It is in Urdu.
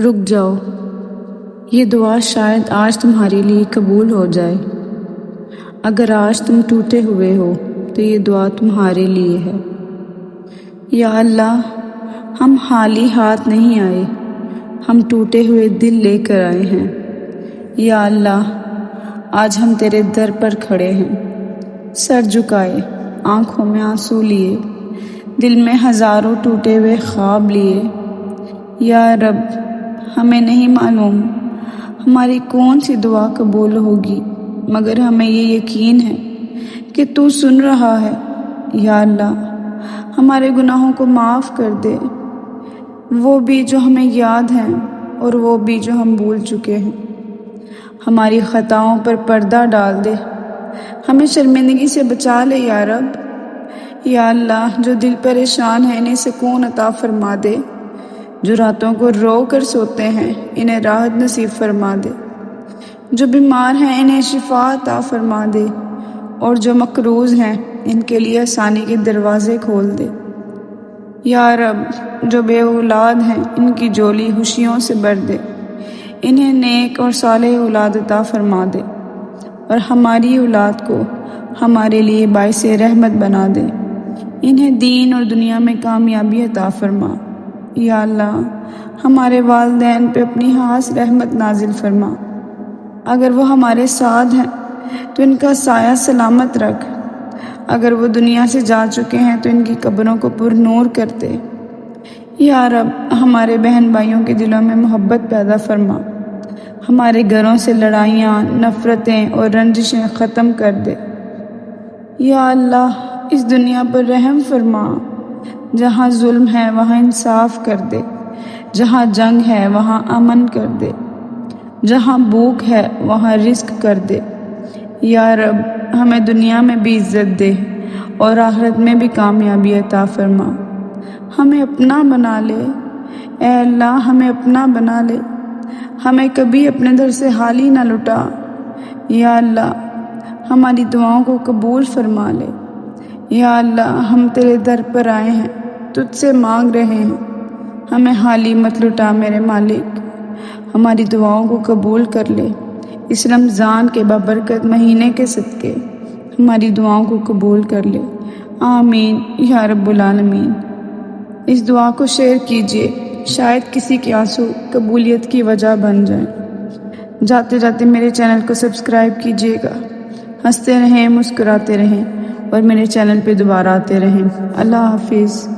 رک جاؤ، یہ دعا شاید آج تمہارے لیے قبول ہو جائے۔ اگر آج تم ٹوٹے ہوئے ہو تو یہ دعا تمہارے لیے ہے۔ یا اللہ، ہم خالی ہاتھ نہیں آئے، ہم ٹوٹے ہوئے دل لے کر آئے ہیں۔ یا اللہ، آج ہم تیرے در پر کھڑے ہیں، سر جھکائے، آنکھوں میں آنسو لیے، دل میں ہزاروں ٹوٹے ہوئے خواب لیے۔ یا رب، ہمیں نہیں معلوم ہماری کون سی دعا قبول ہوگی، مگر ہمیں یہ یقین ہے کہ تو سن رہا ہے۔ یا اللہ، ہمارے گناہوں کو معاف کر دے، وہ بھی جو ہمیں یاد ہیں اور وہ بھی جو ہم بھول چکے ہیں۔ ہماری خطاؤں پر پردہ ڈال دے، ہمیں شرمندگی سے بچا لے یا رب۔ یا اللہ، جو دل پریشان ہے انہیں سکون عطا فرما دے، جو راتوں کو رو کر سوتے ہیں انہیں راحت نصیب فرما دے، جو بیمار ہیں انہیں شفا عطا فرما دے، اور جو مقروض ہیں ان کے لیے آسانی کے دروازے کھول دے۔ یا رب، جو بے اولاد ہیں ان کی جولی خوشیوں سے بھر دے، انہیں نیک اور صالح اولاد عطا فرما دے، اور ہماری اولاد کو ہمارے لیے باعث رحمت بنا دے، انہیں دین اور دنیا میں کامیابی عطا فرما۔ یا اللہ، ہمارے والدین پہ اپنی خاص رحمت نازل فرما، اگر وہ ہمارے ساتھ ہیں تو ان کا سایہ سلامت رکھ، اگر وہ دنیا سے جا چکے ہیں تو ان کی قبروں کو پر نور کر دے۔ یا رب، ہمارے بہن بھائیوں کے دلوں میں محبت پیدا فرما، ہمارے گھروں سے لڑائیاں، نفرتیں اور رنجشیں ختم کر دے۔ یا اللہ، اس دنیا پر رحم فرما، جہاں ظلم ہے وہاں انصاف کر دے، جہاں جنگ ہے وہاں امن کر دے، جہاں بھوک ہے وہاں رزق کر دے۔ یا رب، ہمیں دنیا میں بھی عزت دے اور آخرت میں بھی کامیابی عطا فرما، ہمیں اپنا بنا لے۔ اے اللہ، ہمیں اپنا بنا لے، ہمیں کبھی اپنے در سے خالی نہ لٹا۔ یا اللہ، ہماری دعاؤں کو قبول فرما لے۔ یا اللہ، ہم تیرے در پر آئے ہیں، تجھ سے مانگ رہے ہیں، ہمیں خالی مت لٹا میرے مالک، ہماری دعاؤں کو قبول کر لے۔ اس رمضان کے بابرکت مہینے کے صدقے ہماری دعاؤں کو قبول کر لے، آمین یا رب العالمین۔ اس دعا کو شیئر کیجیے، شاید کسی کے آنسو قبولیت کی وجہ بن جائیں۔ جاتے جاتے میرے چینل کو سبسکرائب کیجیے گا۔ ہنستے رہیں، مسکراتے رہیں، اور میرے چینل پہ دوبارہ آتے رہیں۔ اللہ حافظ۔